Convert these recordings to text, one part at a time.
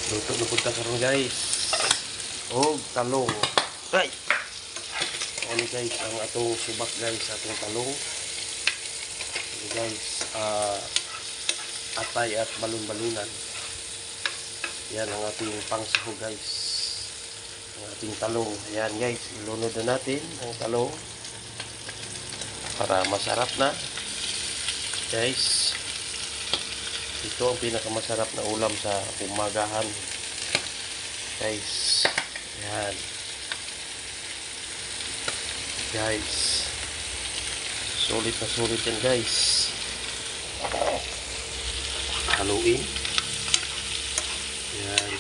Luto na punta karon guys. O talong. Ay. Ano guys ang atong subak guys, atong talong. Ini guys, atay at balon-balunan. Yan ang ating pangsaho guys. Ang ating talong. Ayan guys, ilunod na natin ang talong para masarap na. Guys, ito ang pinakamasarap na ulam sa umagahan. Guys, ayan. Guys, sulit na sulit yan guys. Haluin. Ayan.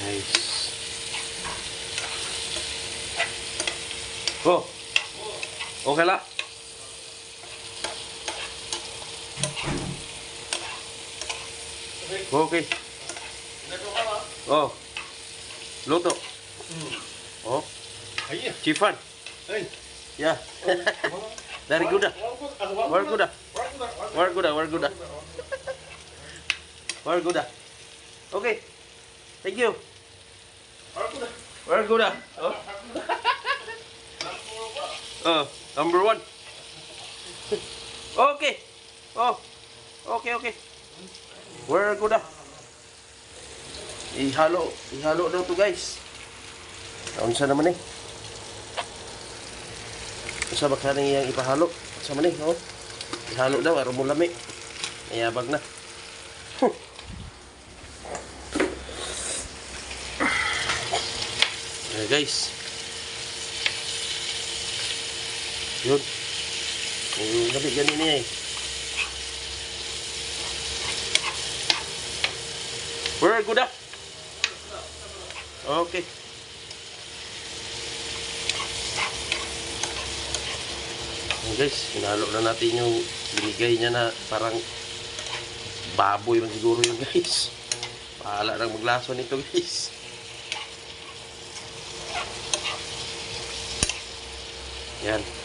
Guys. Oh. Okay la. Okay. Oh. Luto. Oh. Chifan. Ya. Dari kuda. War kuda. War kuda, war kuda. War kuda. Okay. Thank you. War kuda. Oh. Number 1. Okay. Oh. Okay, okay. War kuda. Ihalo daw to guys. Unsa naman eh? Unsa ba kanang iyang ipahalo? Unsa man eh, oh? Ihalo daw aron mo lami. Mayabag na. Ayan guys. Yun. Yung gabi ganin niya eh. Where good ah? Okay. Ayan guys, hinalo na natin yung binigay niya na parang baboy man siguro yun guys. Bahala nang maglaso nito guys. Yan.